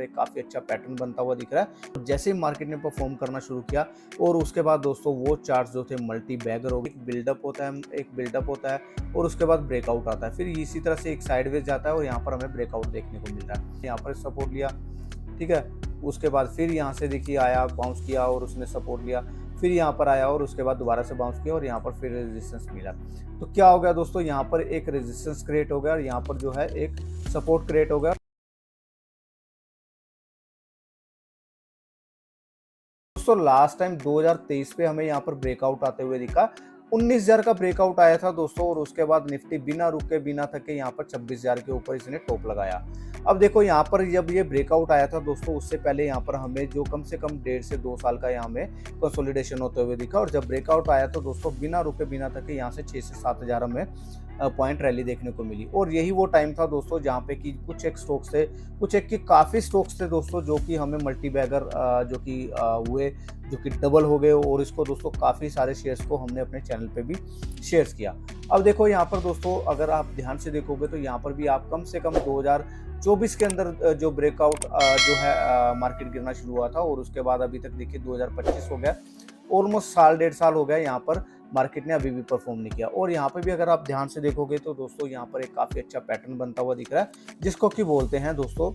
पर एक काफ़ी अच्छा पैटर्न बनता हुआ दिख रहा है। जैसे ही मार्केट ने परफॉर्म करना शुरू किया और उसके बाद दोस्तों वो चार्ट्स जो थे मल्टी बैगर हो गए, एक बिल्डअप होता है और उसके बाद ब्रेकआउट आता है, फिर इसी तरह से एक साइडवेज जाता है और यहाँ पर हमें ब्रेकआउट देखने को मिल रहा है। यहाँ पर सपोर्ट लिया, ठीक है, उसके बाद फिर यहाँ से देखिए आया, बाउंस किया और उसने सपोर्ट लिया, फिर यहाँ पर आया और उसके बाद दोबारा से बाउंस किया और यहाँ पर फिर रेजिस्टेंस मिला। तो क्या हो गया दोस्तों, यहाँ पर एक रेजिस्टेंस क्रिएट हो गया और यहाँ पर जो है एक सपोर्ट क्रिएट हो गया। दोस्तों लास्ट टाइम 2023 पे हमें यहाँ पर ब्रेकआउट आते हुए दिखा, 19,000 का ब्रेकआउट आया था दोस्तों और उसके बाद निफ्टी बिना रुके बिना थके यहाँ पर 26,000 के ऊपर इसने टॉप लगाया। अब देखो यहाँ पर जब ये ब्रेकआउट आया था दोस्तों, उससे पहले यहाँ पर हमें जो कम से कम 1.5 से 2 साल का यहाँ में कंसोलिडेशन होते हुए दिखा और जब ब्रेकआउट आया तो दोस्तों बिना रुके बिना थके यहाँ से 6 से 7,000 हमें पॉइंट रैली देखने को मिली। और यही वो टाइम था दोस्तों जहाँ पे कि कुछ एक स्टॉक्स थे, कुछ एक की काफ़ी स्टॉक्स थे दोस्तों जो कि हमें मल्टी बैगर जो कि हुए, जो कि डबल हो गए और इसको दोस्तों काफ़ी सारे शेयर्स को हमने अपने चैनल पे भी शेयर्स किया। अब देखो यहाँ पर दोस्तों अगर आप ध्यान से देखोगे तो यहाँ पर भी आप कम से कम 2024 के अंदर जो ब्रेकआउट जो है मार्केट गिरना शुरू हुआ था और उसके बाद अभी तक देखिए 2025 हो गया, ऑलमोस्ट साल 1.5 साल हो गया यहाँ पर मार्केट ने अभी भी परफॉर्म नहीं किया। और यहाँ पे भी अगर आप ध्यान से देखोगे तो दोस्तों यहाँ पर एक काफ़ी अच्छा पैटर्न बनता हुआ दिख रहा है जिसको कि बोलते हैं दोस्तों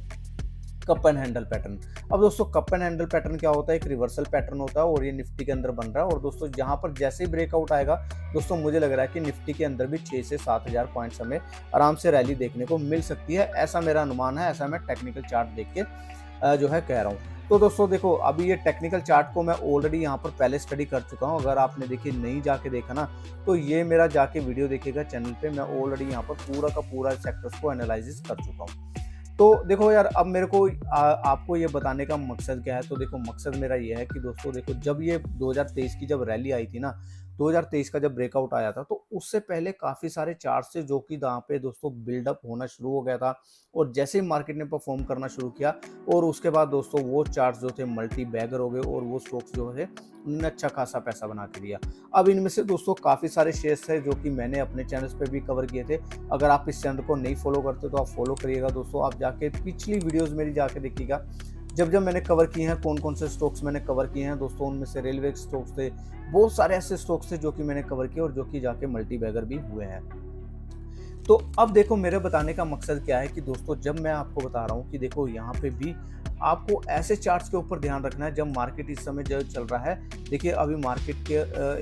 कप एंड हैंडल पैटर्न। अब दोस्तों कप एंड हैंडल पैटर्न क्या होता है, एक रिवर्सल पैटर्न होता है और ये निफ्टी के अंदर बन रहा है। और दोस्तों जहां पर जैसे ही ब्रेकआउट आएगा दोस्तों मुझे लग रहा है कि निफ्टी के अंदर भी 6 से 7,000 पॉइंट्स हमें आराम से रैली देखने को मिल सकती है, ऐसा मेरा अनुमान है, ऐसा मैं टेक्निकल चार्ट देख के जो है कह रहा हूँ। तो दोस्तों देखो अभी ये टेक्निकल चार्ट को मैं ऑलरेडी यहाँ पर पहले स्टडी कर चुका हूँ, अगर आपने देखिए नहीं जाके देखा ना तो ये मेरा जाके वीडियो देखिएगा चैनल पे, मैं ऑलरेडी यहाँ पर पूरा का पूरा सेक्टर्स को एनालिसिस कर चुका हूँ। तो देखो यार अब मेरे को आपको ये बताने का मकसद क्या है, तो देखो मकसद मेरा ये है कि दोस्तों देखो जब ये 2023 की जब रैली आई थी ना, 2023 का जब ब्रेकआउट आया था तो उससे पहले काफ़ी सारे चार्ट्स थे जो कि यहाँ पे दोस्तों बिल्डअप होना शुरू हो गया था और जैसे ही मार्केट ने परफॉर्म करना शुरू किया और उसके बाद दोस्तों वो चार्ट्स जो थे मल्टी बैगर हो गए और वो स्टॉक्स जो है उन्होंने अच्छा खासा पैसा बना के दिया। अब इनमें से दोस्तों काफ़ी सारे शेयर्स थे जो कि मैंने अपने चैनल्स पे भी कवर किए थे, अगर आप इस चैनल को नहीं फॉलो करते तो आप फॉलो करिएगा दोस्तों, आप जाके पिछली वीडियोज़ मेरी जाके देखिएगा जब मैंने कवर किए हैं, कौन कौन से स्टॉक्स मैंने कवर किए हैं दोस्तों, उनमें से रेलवे स्टॉक्स थे, बहुत सारे ऐसे स्टॉक्स थे जो कि मैंने कवर किए और जो कि जाके मल्टी बैगर भी हुए हैं। तो अब देखो मेरे बताने का मकसद क्या है कि दोस्तों जब मैं आपको बता रहा हूँ कि देखो यहाँ पे भी आपको ऐसे चार्ट्स के ऊपर ध्यान रखना है जब मार्केट इस समय जो चल रहा है, देखिए अभी मार्केट के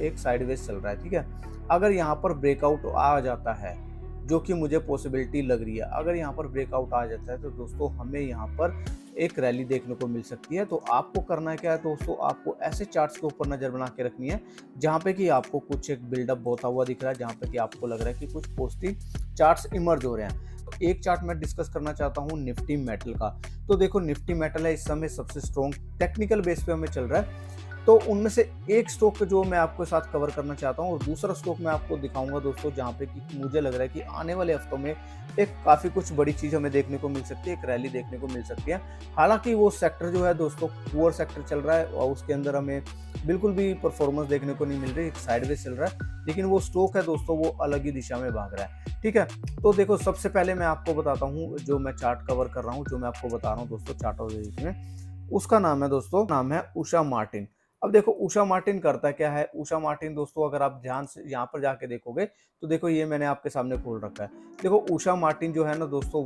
एक साइडवेज चल रहा है, ठीक है, अगर यहाँ पर ब्रेकआउट आ जाता है जो कि मुझे पॉसिबिलिटी लग रही है, अगर यहाँ पर ब्रेकआउट आ जाता है तो दोस्तों हमें यहाँ पर एक रैली देखने को मिल सकती है। तो आपको करना है क्या है दोस्तों, आपको ऐसे चार्ट्स के ऊपर नज़र बना के रखनी है जहाँ पे कि आपको कुछ एक बिल्डअप होता हुआ दिख रहा है, जहाँ पे कि आपको लग रहा है कि कुछ पॉजिटिव चार्ट्स इमर्ज हो रहे हैं। तो एक चार्ट मैं डिस्कस करना चाहता हूँ निफ्टी मेटल का। तो देखो निफ्टी मेटल है इस समय सबसे स्ट्रॉन्ग टेक्निकल बेस पे हमें चल रहा है, तो उनमें से एक स्टॉक जो मैं आपके साथ कवर करना चाहता हूँ और दूसरा स्टॉक मैं आपको दिखाऊंगा दोस्तों जहाँ पे कि मुझे लग रहा है कि आने वाले हफ्तों में एक काफ़ी कुछ बड़ी चीज़ हमें देखने को मिल सकती है, एक रैली देखने को मिल सकती है। हालांकि वो सेक्टर जो है दोस्तों पुअर सेक्टर चल रहा है और उसके अंदर हमें बिल्कुल भी परफॉर्मेंस देखने को नहीं मिल रही, एक साइडवेज चल रहा है, लेकिन वो स्टॉक है दोस्तों वो अलग ही दिशा में भाग रहा है, ठीक है। तो देखो सबसे पहले मैं आपको बताता हूँ जो मैं चार्ट कवर कर रहा हूँ, जो मैं आपको बता रहा हूँ दोस्तों चार्ट में, उसका नाम है दोस्तों, नाम है उषा मार्टिन। अब देखो उषा मार्टिन करता क्या है, उषा मार्टिन दोस्तों अगर आप ध्यान से यहाँ पर जाके देखोगे तो देखो ये मैंने आपके सामने खोल रखा है। देखो उषा मार्टिन जो है ना दोस्तों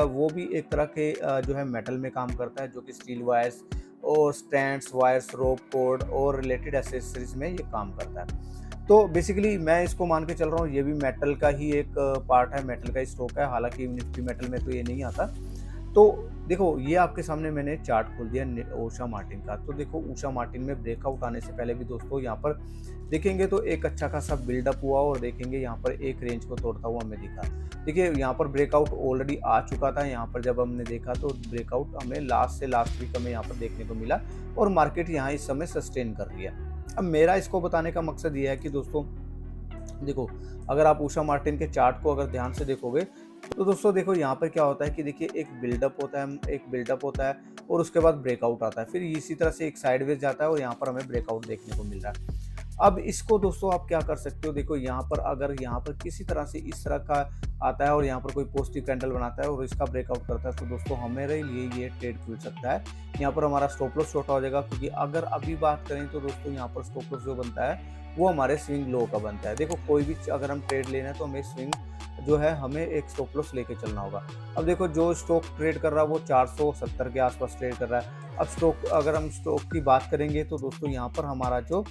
वो भी एक तरह के जो है मेटल में काम करता है, जो कि स्टील वायर्स और स्टैंड्स वायर्स रोप कोड और रिलेटेड एसेसरीज में ये काम करता है। तो बेसिकली मैं इसको मान के चल रहा हूँ ये भी मेटल का ही एक पार्ट है, मेटल का स्टॉक है, हालांकि निफ्टी मेटल में तो ये नहीं आता। तो देखो ये आपके सामने मैंने चार्ट खोल दिया उषा मार्टिन का। तो देखो उषा मार्टिन में ब्रेकआउट आने से पहले भी दोस्तों यहाँ पर देखेंगे तो एक अच्छा खासा बिल्डअप हुआ और देखेंगे यहाँ पर एक रेंज को तोड़ता हुआ हमें दिखा। देखिए यहाँ पर ब्रेकआउट ऑलरेडी आ चुका था, यहाँ पर जब हमने देखा तो ब्रेकआउट हमें लास्ट से लास्ट वीक हमें यहाँ पर देखने को मिला और मार्केट यहाँ इस समय सस्टेन कर रही है। अब मेरा इसको बताने का मकसद ये है कि दोस्तों देखो अगर आप उषा मार्टिन के चार्ट को अगर ध्यान से देखोगे तो दोस्तों देखो यहाँ पर क्या होता है कि देखिए एक बिल्डअप होता है और उसके बाद ब्रेकआउट आता है, फिर इसी तरह से एक साइडवेज जाता है और यहाँ पर हमें ब्रेकआउट देखने को मिल रहा है। अब इसको दोस्तों आप क्या कर सकते हो, देखो यहाँ पर अगर यहाँ पर किसी तरह से इस तरह का आता है और यहाँ पर कोई पॉजिटिव कैंडल बनाता है और इसका ब्रेकआउट करता है, तो दोस्तों हमारे लिए ये ट्रेड खुल सकता है। यहाँ पर हमारा स्टॉप लॉस छोटा हो जाएगा, क्योंकि अगर अभी बात करें तो दोस्तों यहाँ पर स्टॉप लॉस जो बनता है वो हमारे स्विंग लो का बनता है। देखो कोई भी अगर हम ट्रेड लेना है तो हमें स्विंग जो है हमें एक स्टॉप लॉस लेके चलना होगा। अब देखो जो स्टॉक ट्रेड कर रहा है वो 470 के आसपास ट्रेड कर रहा है। अब स्टॉक अगर हम स्टॉक की बात करेंगे तो दोस्तों यहाँ पर हमारा जो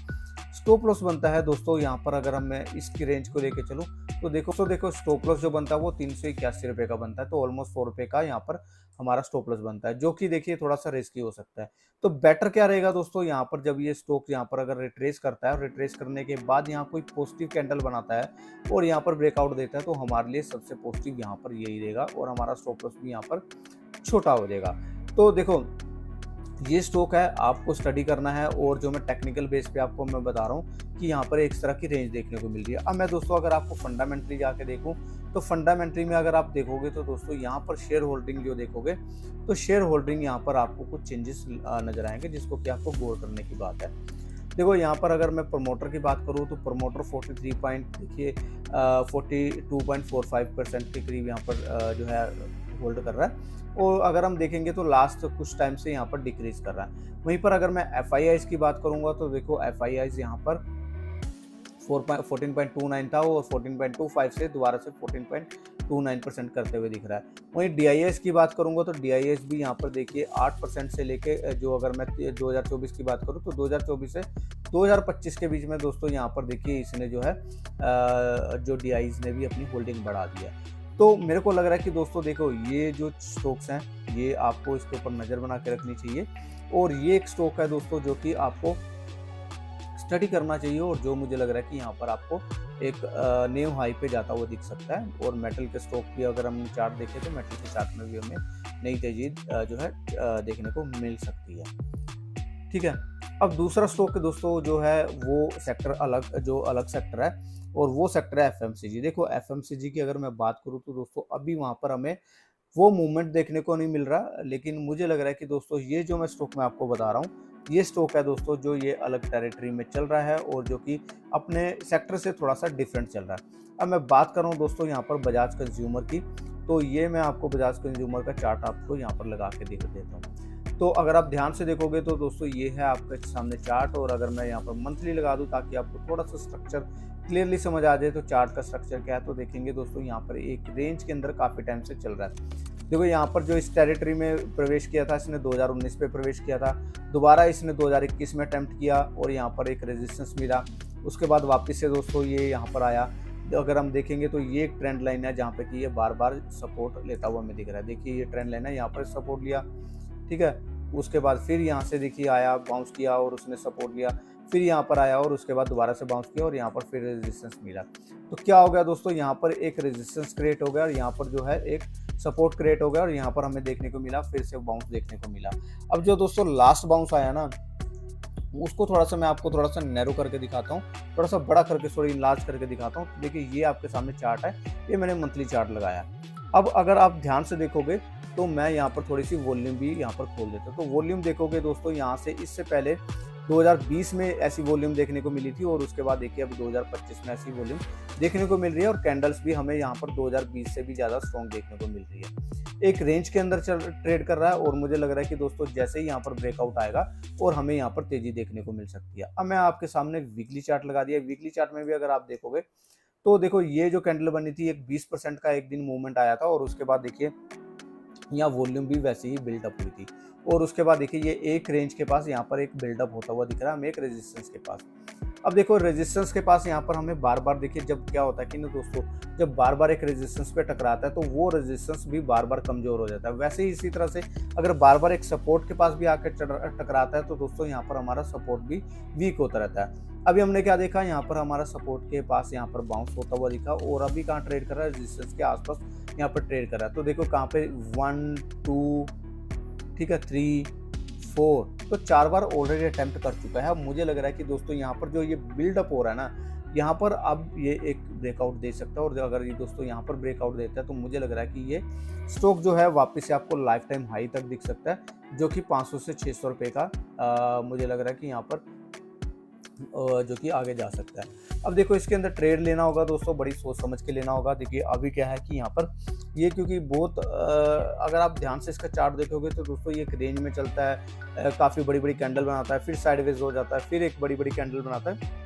स्टॉप लॉस बनता है दोस्तों, यहाँ पर अगर मैं इसकी रेंज को लेके चलूँ तो देखो स्टॉप लॉस जो बनता है वो 381 रुपये का बनता है, तो ऑलमोस्ट 4 रुपये का यहाँ पर हमारा स्टॉप लॉस बनता है, जो कि देखिए थोड़ा सा रिस्की हो सकता है। तो बेटर क्या रहेगा दोस्तों, यहाँ पर जब ये स्टॉक यहाँ पर अगर रिट्रेस करता है, रिट्रेस करने के बाद यहाँ कोई पॉजिटिव कैंडल बनाता है और यहाँ पर ब्रेकआउट देता है, तो हमारे लिए सबसे पॉजिटिव यहाँ पर यही रहेगा और हमारा स्टॉप लॉस भी यहाँ पर छोटा हो जाएगा। तो देखो ये स्टॉक है, आपको स्टडी करना है, और जो मैं टेक्निकल बेस पे आपको मैं बता रहा हूँ कि यहाँ पर एक तरह की रेंज देखने को मिल रही है। अब मैं दोस्तों अगर आपको फंडामेंटली जाके देखूँ तो फंडामेंटली में अगर आप देखोगे तो दोस्तों यहाँ पर शेयर होल्डिंग जो देखोगे तो शेयर होल्डिंग यहाँ पर आपको कुछ चेंजेस नजर आएंगे, जिसको कि आपको गौर करने की बात है। देखो यहाँ पर अगर मैं प्रमोटर की बात करूँ तो प्रमोटर 42.45% के करीब यहाँ पर जो है होल्ड कर रहा है, और अगर हम देखेंगे तो लास्ट कुछ टाइम से यहाँ पर डिक्रीज कर रहा है। वहीं पर अगर मैं FIIs की बात करूंगा तो देखो FIIs यहाँ पर 14.29 था और 14.25 से दोबारा से 14.29% करते हुए दिख रहा है। वहीं DIS की बात करूंगा तो DIS भी यहाँ पर देखिए 8% से लेके जो अगर मैं 2024 की बात करूँ तो 2024 से 2025 के बीच में दोस्तों यहाँ पर देखिए इसने जो है जो DIS ने भी अपनी होल्डिंग बढ़ा दिया। तो मेरे को लग रहा है कि दोस्तों देखो ये जो स्टॉक्स हैं ये आपको इसके ऊपर नज़र बना के रखनी चाहिए, और ये एक स्टॉक है दोस्तों जो कि आपको स्टडी करना चाहिए, और जो मुझे लग रहा है कि यहाँ पर आपको एक न्यू हाई पे जाता हुआ दिख सकता है। और मेटल के स्टॉक की अगर हम चार्ट देखें तो मेटल के चार्ट में भी हमें नई तेजी जो है देखने को मिल सकती है। ठीक है, अब दूसरा स्टॉक दोस्तों जो है वो सेक्टर अलग सेक्टर है, और वो सेक्टर है FMCG। देखो FMCG की अगर मैं बात करूँ तो दोस्तों अभी वहाँ पर हमें वो मूवमेंट देखने को नहीं मिल रहा, लेकिन मुझे लग रहा है कि दोस्तों ये जो मैं स्टॉक मैं आपको बता रहा हूँ ये स्टॉक है दोस्तों जो ये अलग टेरिटरी में चल रहा है और जो कि अपने सेक्टर से थोड़ा सा डिफरेंट चल रहा है। अब मैं बात कर रहा हूँ दोस्तों यहाँ पर बजाज कंज्यूमर की, तो ये मैं आपको बजाज कंज्यूमर का चार्ट आपको यहाँ पर लगा के दिखा देता हूँ। तो अगर आप ध्यान से देखोगे तो दोस्तों ये है आपके सामने चार्ट, और अगर मैं यहाँ पर मंथली लगा दूँ ताकि आपको थोड़ा सा स्ट्रक्चर क्लियरली समझ आ जाए तो चार्ट का स्ट्रक्चर क्या है, तो देखेंगे दोस्तों यहाँ पर एक रेंज के अंदर काफ़ी टाइम से चल रहा है। देखो यहाँ पर जो इस टेरिटरी में प्रवेश किया था इसने 2019 पे प्रवेश किया था, दोबारा इसने 2021 में अटेम्प्ट किया और यहाँ पर एक रेजिस्टेंस मिला, उसके बाद वापस से दोस्तों ये यहाँ पर आया। अगर हम देखेंगे तो ये एक ट्रेंड लाइन है जहाँ पे कि ये बार बार सपोर्ट लेता हुआ हमें दिख रहा है। देखिए ये ट्रेंड लाइन है, यहाँ पर सपोर्ट लिया, ठीक है, उसके बाद फिर यहाँ से देखिए आया, बाउंस किया और उसने सपोर्ट लिया, फिर यहाँ पर आया और उसके बाद दोबारा से बाउंस किया और यहाँ पर फिर रेजिस्टेंस मिला। तो क्या हो गया दोस्तों, यहाँ पर एक रेजिस्टेंस क्रिएट हो गया और यहाँ पर जो है एक सपोर्ट क्रिएट हो गया और यहाँ पर हमें देखने को मिला फिर से बाउंस देखने को मिला। अब जो दोस्तों लास्ट बाउंस आया ना उसको थोड़ा सा मैं आपको थोड़ा सा नैरो करके दिखाता हूँ, थोड़ा सा बड़ा करके सॉरी इनलार्ज करके दिखाता हूँ। देखिए ये आपके सामने चार्ट है, ये मैंने मंथली चार्ट लगाया। अब अगर आप ध्यान से देखोगे तो मैं यहाँ पर थोड़ी सी वॉल्यूम भी यहाँ पर खोल देता हूँ। तो वॉल्यूम देखोगे दोस्तों यहाँ से इससे पहले 2020 में ऐसी वॉल्यूम देखने को मिली थी और उसके बाद देखिए अब 2025 में ऐसी वॉल्यूम देखने को मिल रही है और कैंडल्स भी हमें यहाँ पर 2020 से भी ज़्यादा स्ट्रॉन्ग देखने को मिल रही है। एक रेंज के अंदर ट्रेड कर रहा है और मुझे लग रहा है कि दोस्तों जैसे ही यहाँ पर ब्रेकआउट आएगा और हमें यहाँ पर तेजी देखने को मिल सकती है। अब मैं आपके सामने वीकली चार्ट लगा दिया। वीकली चार्ट में भी अगर आप देखोगे तो देखो ये जो कैंडल बनी थी एक 20% का एक दिन मूवमेंट आया था और उसके बाद देखिए यहाँ वॉल्यूम भी वैसे ही बिल्डअप हुई थी और उसके बाद देखिए ये एक रेंज के पास यहाँ पर एक बिल्डअप होता हुआ दिख रहा है हमें एक रेजिस्टेंस के पास। अब देखो रेजिस्टेंस के पास यहाँ पर हमें बार बार देखिए जब क्या होता है कि ना दोस्तों जब बार बार एक रेजिस्टेंस पे टकराता है तो वो रेजिस्टेंस भी बार बार कमजोर हो जाता है। वैसे ही इसी तरह से अगर बार बार एक सपोर्ट के पास भी आकर टकराता है तो दोस्तों यहाँ पर हमारा सपोर्ट भी वीक होता रहता है। अभी हमने क्या देखा, यहाँ पर हमारा सपोर्ट के पास यहाँ पर बाउंस होता हुआ दिखा और अभी कहाँ ट्रेड कर रहा है, रेजिस्टेंस के आसपास यहाँ पर ट्रेड कर रहा है। तो देखो कहाँ पे 1 2 ठीक है 3 4 तो 4 बार ऑलरेडी अटेम्प्ट कर चुका है। अब मुझे लग रहा है कि दोस्तों यहाँ पर जो ये बिल्डअप हो रहा है ना यहाँ पर अब ये एक ब्रेकआउट दे सकता है और अगर ये दोस्तों यहाँ पर ब्रेकआउट देता है तो मुझे लग रहा है कि ये स्टॉक जो है वापस से आपको लाइफ टाइम हाई तक दिख सकता है जो कि 500 से 600 रुपये का मुझे लग रहा है कि यहाँ पर जो कि आगे जा सकता है। अब देखो इसके अंदर ट्रेड लेना होगा दोस्तों, बड़ी सोच समझ के लेना होगा। देखिए अभी क्या है कि यहाँ पर ये क्योंकि बहुत अगर आप ध्यान से इसका चार्ट देखोगे तो दोस्तों ये एक रेंज में चलता है, काफ़ी बड़ी-बड़ी कैंडल बनाता है, फिर साइडवेज हो जाता है, फिर एक बड़ी-बड़ी कैंडल बनाता है,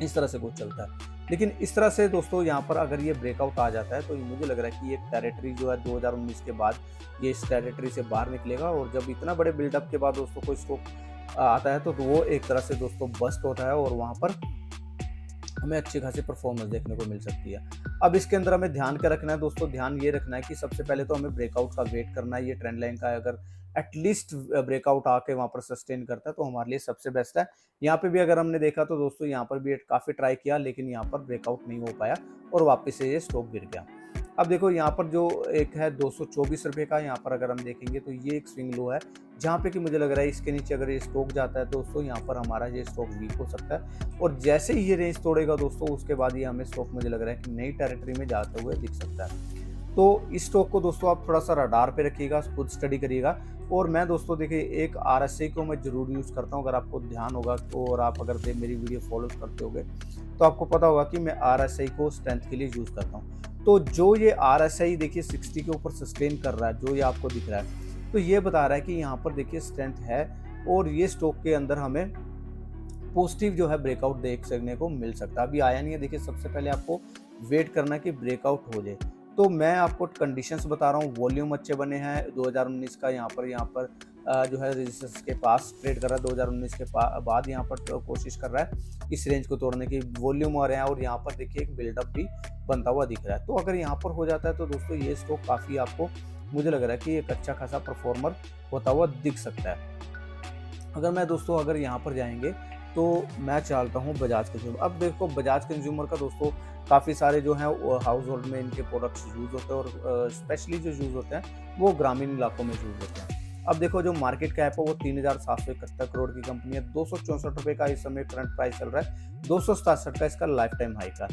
इस तरह से कुछ चलता है। लेकिन इस तरह से दोस्तों यहाँ पर अगर ये ब्रेकआउट आ जाता है तो मुझे लग रहा है कि ये टेरिटरी जो है 2019 के बाद ये इस टेरिटरी से बाहर निकलेगा, और जब इतना बड़े बिल्डअप के बाद दोस्तों कोई स्टॉक आता है तो वो एक तरह से दोस्तों बस्ट होता है और वहाँ पर हमें अच्छी खासी परफॉर्मेंस देखने को मिल सकती है। अब इसके अंदर हमें ध्यान क्या रखना है दोस्तों, ध्यान ये रखना है कि सबसे पहले तो हमें ब्रेकआउट का वेट करना है। ये ट्रेंड लाइन का अगर एटलीस्ट ब्रेकआउट आके वहाँ पर सस्टेन करता है तो हमारे लिए सबसे बेस्ट है। यहाँ पे भी अगर हमने देखा तो दोस्तों यहाँ पर भी काफ़ी ट्राई किया, लेकिन यहाँ पर ब्रेकआउट नहीं हो पाया और वापस से ये स्टॉक गिर गया। अब देखो यहाँ पर जो एक है 224 रुपये का, यहाँ पर अगर हम देखेंगे तो ये एक स्विंग लो है, जहाँ पे कि मुझे लग रहा है इसके नीचे अगर ये स्टॉक जाता है दोस्तों यहाँ पर हमारा ये स्टॉक वीक हो सकता है, और जैसे ही ये रेंज तोड़ेगा दोस्तों उसके बाद ये हमें स्टॉक मुझे लग रहा है कि नई टेरिटरी में जाते हुए दिख सकता है। तो इस स्टॉक को दोस्तों आप थोड़ा सा रडार पे रखिएगा, खुद स्टडी करिएगा। और मैं दोस्तों देखिए एक RSI को मैं जरूर यूज़ करता हूँ, अगर आपको ध्यान होगा तो, और आप अगर मेरी वीडियो फॉलो करते होगे तो आपको पता होगा कि मैं RSI को स्ट्रेंथ के लिए यूज़ करता हूँ। तो जो ये RSI देखिए 60 के ऊपर सस्टेन कर रहा है, जो ये आपको दिख रहा है, तो ये बता रहा है कि यहाँ पर देखिए स्ट्रेंथ है और ये स्टॉक के अंदर हमें पॉजिटिव जो है ब्रेकआउट देख सकने को मिल सकता है। अभी आया नहीं है, देखिए सबसे पहले आपको वेट करना है कि ब्रेकआउट हो जाए। तो मैं आपको कंडीशंस बता रहा हूँ, वॉल्यूम अच्छे बने हैं 2019 का, यहाँ पर जो है रेजिस्टेंस के पास ट्रेड कर रहा है, 2019 के बाद यहाँ पर कोशिश कर रहा है इस रेंज को तोड़ने की, वॉल्यूम आ रहे हैं और यहाँ पर देखिए एक बिल्डअप भी बनता हुआ दिख रहा है। तो अगर यहाँ पर हो जाता है तो दोस्तों ये स्टॉक काफ़ी आपको मुझे लग रहा है कि एक अच्छा खासा परफॉर्मर होता हुआ दिख सकता है। अगर मैं दोस्तों अगर यहाँ पर जाएंगे तो मैं चाहता हूँ बजाज कंज्यूमर। अब देखो बजाज कंज्यूमर का दोस्तों काफ़ी सारे जो हैं हाउस होल्ड में इनके प्रोडक्ट्स यूज़ होते हैं, और स्पेशली जो यूज़ होते हैं वो ग्रामीण इलाकों में यूज़ होते हैं। अब देखो जो मार्केट कैप है वो 3771 करोड़ की कंपनी है, 264 रुपये का इस समय करंट प्राइस चल रहा है, 267 का इसका लाइफ टाइम हाई का।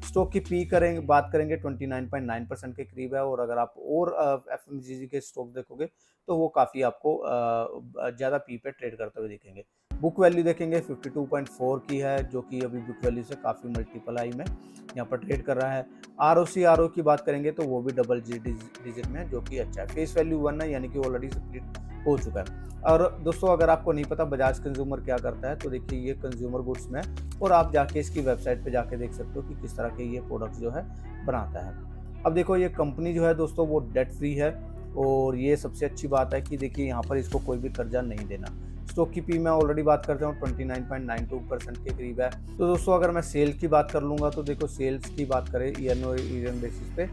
स्टॉक की पी करेंगे बात करेंगे 29.9% के करीब है, और अगर आप और FMCG के स्टॉक देखोगे तो वो काफ़ी आपको ज़्यादा पी पे ट्रेड करते हुए दिखेंगे। बुक वैल्यू देखेंगे 52.4 की है, जो कि अभी बुक वैल्यू से काफ़ी मल्टीपल आई में यहाँ पर ट्रेड कर रहा है। ROC की बात करेंगे तो वो भी डबल डिजिट में है, जो कि अच्छा है। फेस वैल्यू 1 है, यानी कि ऑलरेडी स्प्लिट हो चुका है। और दोस्तों अगर आपको नहीं पता बजाज कंज्यूमर क्या करता है तो देखिए ये कंज्यूमर गुड्स में, और आप जाके इसकी वेबसाइट पे जाके देख सकते हो कि किस तरह के ये प्रोडक्ट्स जो है बनाता है। अब देखो ये कंपनी जो है दोस्तों वो डेट फ्री है, और ये सबसे अच्छी बात है कि देखिए यहाँ पर इसको कोई भी कर्जा नहीं देना। स्टॉक की पी मैं ऑलरेडी बात करता हूँ 29.92% के करीब है। तो दोस्तों अगर मैं सेल की बात कर लूँगा तो देखो सेल्स की बात करें ईयर ऑन बेसिस पे,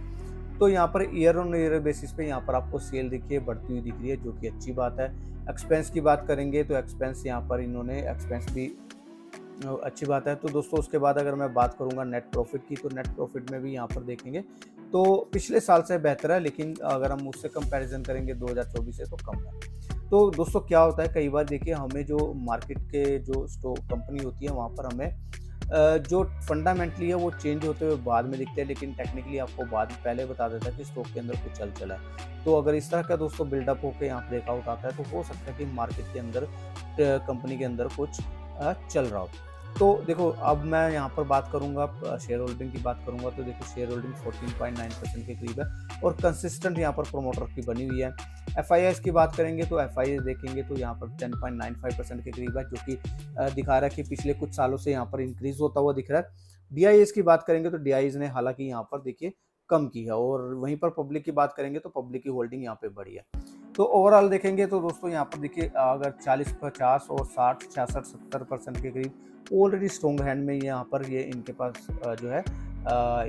तो यहाँ per year on year basis पे यहाँ पर आपको सेल देखिए बढ़ती हुई दिख रही है, जो कि अच्छी बात है। एक्सपेंस की बात करेंगे तो एक्सपेंस यहाँ पर इन्होंने एक्सपेंस भी अच्छी बात है। तो दोस्तों उसके बाद अगर मैं बात करूँगा नेट प्रॉफिट की, तो नेट प्रॉफिट में भी यहाँ पर देखेंगे तो पिछले साल से बेहतर है, लेकिन अगर हम उससे कंपैरिजन करेंगे 2024 से तो कम है। तो दोस्तों क्या होता है कई बार देखिए हमें जो मार्केट के जो स्टॉक कंपनी होती है वहाँ पर हमें जो फंडामेंटली है वो चेंज होते हुए बाद में दिखते हैं, लेकिन टेक्निकली आपको बाद में पहले बता देता है कि स्टॉक के अंदर कुछ चल चला है। तो अगर इस तरह का दोस्तों बिल्डअप होकर यहाँ ब्रेकआउट आता है तो हो सकता है कि मार्केट के अंदर कंपनी के अंदर कुछ चल रहा हो। तो देखो अब मैं यहाँ पर बात करूँगा शेयर होल्डिंग की बात करूँगा, तो देखो शेयर होल्डिंग 14.9% के करीब है और कंसिस्टेंट यहाँ पर प्रोमोटर की बनी हुई है। FIIs की बात करेंगे तो FIIs देखेंगे तो यहाँ पर 10.95% के करीब है, जो कि दिखा रहा है कि पिछले कुछ सालों से यहाँ पर इंक्रीज होता हुआ दिख रहा है। DIs की बात करेंगे तो DIs ने हालांकि यहाँ पर देखिए कम की है, और वहीं पर पब्लिक की बात करेंगे तो पब्लिक की होल्डिंग यहाँ पे बढ़ी है। तो ओवरऑल देखेंगे तो दोस्तों यहाँ पर देखिए अगर 40, 50 और 60, 66, 70% के करीब ऑलरेडी स्ट्रॉन्ग हैंड में यहाँ पर ये इनके पास जो है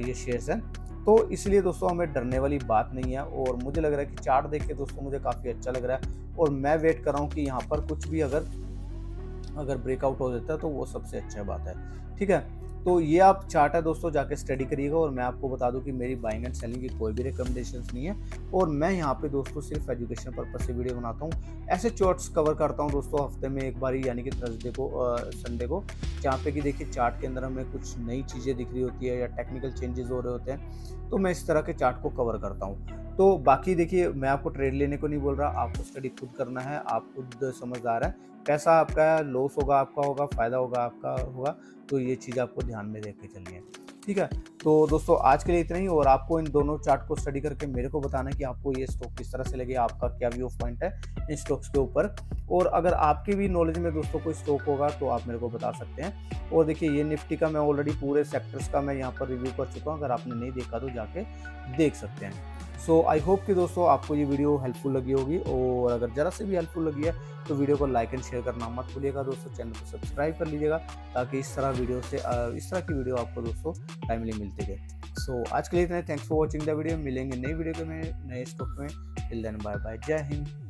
ये शेयर्स हैं। तो इसलिए दोस्तों हमें डरने वाली बात नहीं है, और मुझे लग रहा है कि चार्ट देख के दोस्तों मुझे काफ़ी अच्छा लग रहा है, और मैं वेट कर रहा हूँ कि यहाँ पर कुछ भी अगर ब्रेकआउट हो जाता है तो वो सबसे अच्छा बात है। ठीक है, तो ये आप चार्ट है दोस्तों जाके स्टडी करिएगा, और मैं आपको बता दूं कि मेरी बाइंग एंड सेलिंग की कोई भी रिकमेंडेशंस नहीं है, और मैं यहाँ पे दोस्तों सिर्फ एजुकेशन पर्पस से वीडियो बनाता हूँ। ऐसे चार्ट्स कवर करता हूँ दोस्तों हफ्ते में एक बार ही, यानी कि थर्सडे को संडे को, जहाँ पे कि देखिए चार्ट के अंदर हमें कुछ नई चीज़ें दिख रही होती है या टेक्निकल चेंजेस हो रहे होते हैं, तो मैं इस तरह के चार्ट को कवर करता हूँ। तो बाकी देखिए, मैं आपको ट्रेड लेने को नहीं बोल रहा, आपको स्टडी खुद करना है, आप खुद समझदार हैं, कैसा आपका लॉस होगा आपका होगा, फ़ायदा होगा आपका होगा, तो ये चीज़ आपको ध्यान में रख के चलनी है, ठीक है। तो दोस्तों आज के लिए इतना ही, और आपको इन दोनों चार्ट को स्टडी करके मेरे को बताना है कि आपको ये स्टॉक किस तरह से लगे, आपका क्या व्यू ऑफ पॉइंट है इन स्टॉक्स के ऊपर। और अगर आपकी भी नॉलेज में दोस्तों कोई स्टॉक होगा तो आप मेरे को बता सकते हैं। और देखिए, ये निफ्टी का मैं ऑलरेडी पूरे सेक्टर्स का मैं यहाँ पर रिव्यू कर चुका हूँ, अगर आपने नहीं देखा तो जाके देख सकते हैं। सो आई होप कि दोस्तों आपको ये वीडियो हेल्पफुल लगी होगी, और अगर ज़रा से भी हेल्पफुल लगी है तो वीडियो को लाइक एंड शेयर करना मत भूलिएगा दोस्तों। चैनल को सब्सक्राइब कर लीजिएगा ताकि इस तरह की वीडियो आपको दोस्तों टाइमली मिलती रहे। सो आज के लिए इतना ही। Thanks for watching the video. मिलेंगे नई वीडियो के में नए स्टॉक में। टिल देन बाय बाय, जय हिंद।